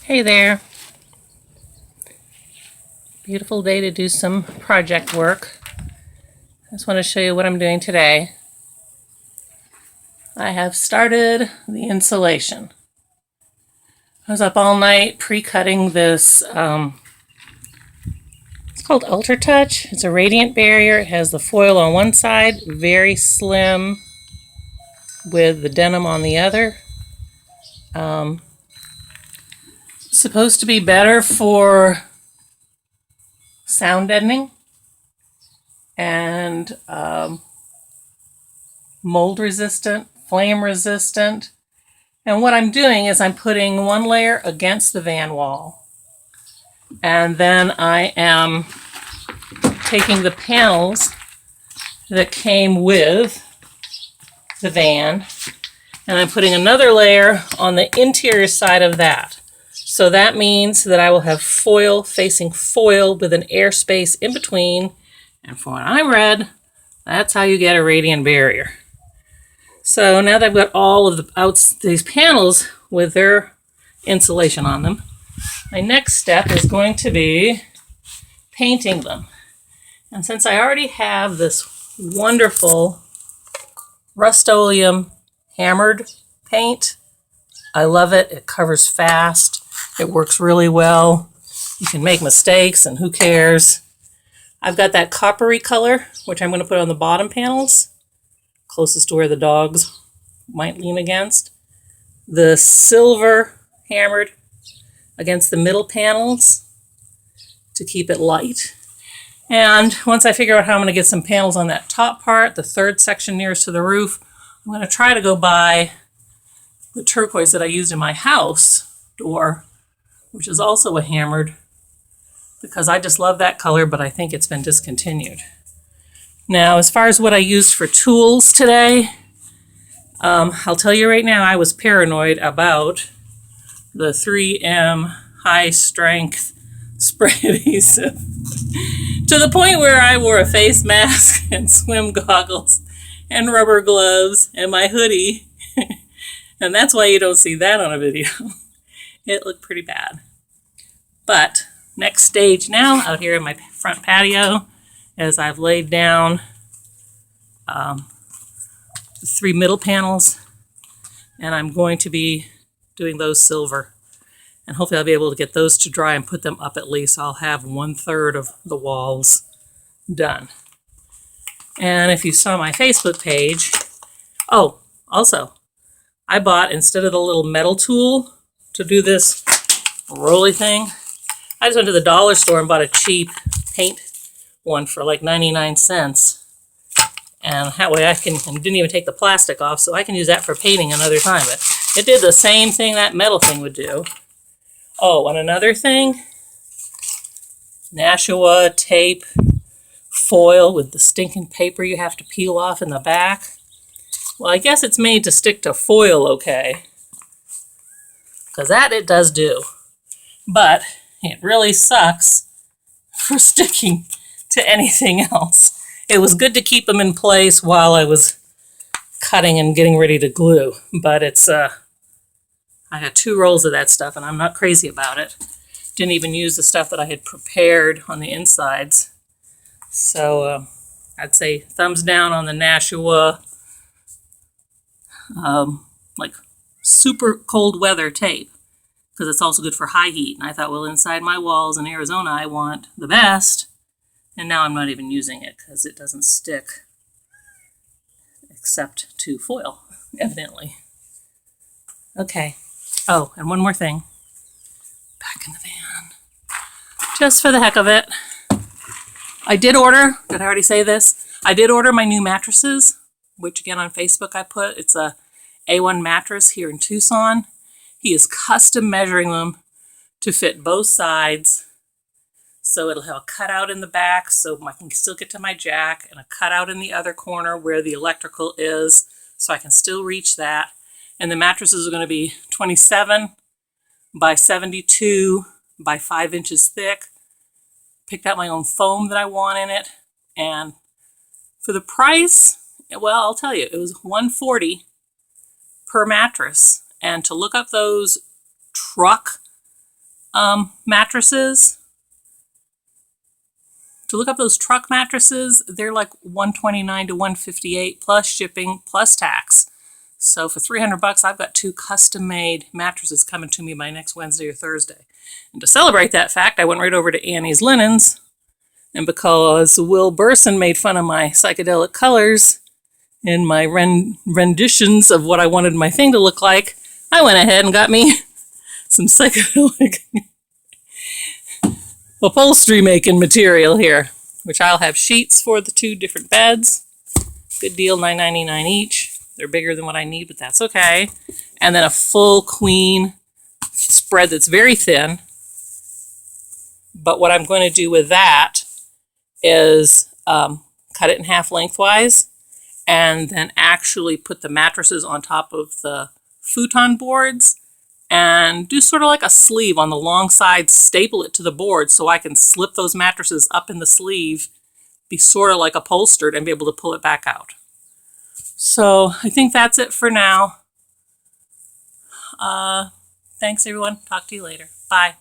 Hey there. Beautiful day to do some project work. I just want to show you what I'm doing today. I have started the insulation. I was up all night pre-cutting this, it's called Ultra Touch. It's a radiant barrier. It has the foil on one side, very slim, with the denim on the other. Supposed to be better for sound deadening and mold resistant, flame resistant. And what I'm doing is I'm putting one layer against the van wall. And then I am taking the panels that came with the van and I'm putting another layer on the interior side of that. So that means that I will have foil facing foil with an airspace in between. And from what I read, that's how you get a radiant barrier. So now that I've got all of these panels with their insulation on them, my next step is going to be painting them. And since I already have this wonderful Rust-Oleum hammered paint, I love it. It covers fast. It works really well. You can make mistakes and who cares. I've got that coppery color, which I'm going to put on the bottom panels, closest to where the dogs might lean against. The silver hammered against the middle panels to keep it light. And once I figure out how I'm going to get some panels on that top part, the third section nearest to the roof, I'm going to try to go buy the turquoise that I used in my house door, which is also a hammered, because I just love that color, but I think it's been discontinued. Now, as far as what I used for tools today, I'll tell you right now, I was paranoid about the 3M high strength spray adhesive to the point where I wore a face mask and swim goggles and rubber gloves and my hoodie. And that's why you don't see that on a video. It looked pretty bad. But next stage now, out here in my front patio, as I've laid down the 3 middle panels, and I'm going to be doing those silver. And hopefully I'll be able to get those to dry and put them up at least. I'll have 1/3 of the walls done. And if you saw my Facebook page, oh, also, I bought, instead of the little metal tool to do this roly thing, I just went to the dollar store and bought a cheap paint one for like 99 cents. And that way I didn't even take the plastic off, so I can use that for painting another time. But it did the same thing that metal thing would do. Oh, and another thing, Nashua tape foil with the stinking paper you have to peel off in the back. Well, I guess it's made to stick to foil okay, because that it does do. But it really sucks for sticking to anything else. It was good to keep them in place while I was cutting and getting ready to glue, but it's I got 2 rolls of that stuff and I'm not crazy about it. Didn't even use the stuff that I had prepared on the insides. So I'd say thumbs down on the Nashua like super cold weather tape, because it's also good for high heat. And I thought, well, inside my walls in Arizona, I want the best. And now I'm not even using it because it doesn't stick except to foil, evidently. Okay. Oh, and one more thing. Back in the van. Just for the heck of it. I did order, did I already say this? I did order my new mattresses, which again on Facebook I put. It's a A1 mattress here in Tucson. He is custom measuring them to fit both sides. So it'll have a cutout in the back so I can still get to my jack, and a cutout in the other corner where the electrical is so I can still reach that. And the mattresses are going to be 27 by 72 by 5 inches thick. Picked out my own foam that I want in it. And for the price, well, I'll tell you, it was $140 per mattress. And to look up those truck Mattresses. To look up those truck mattresses, they're like $129 to $158 plus shipping plus tax. So for $300, I've got 2 custom-made mattresses coming to me by next Wednesday or Thursday. And to celebrate that fact, I went right over to Annie's Linens, and because Will Burson made fun of my psychedelic colors and my renditions of what I wanted my thing to look like, I went ahead and got me some psychedelic upholstery making material here, which I'll have sheets for the 2 different beds. Good deal, $9.99 each. They're bigger than what I need, but that's okay. And then a full queen spread that's very thin. But what I'm going to do with that is cut it in half lengthwise and then actually put the mattresses on top of the futon boards and do sort of like a sleeve on the long side, staple it to the board so I can slip those mattresses up in the sleeve, be sort of like upholstered, and be able to pull it back out. So I think that's it for now. Thanks everyone. Talk to you later. Bye.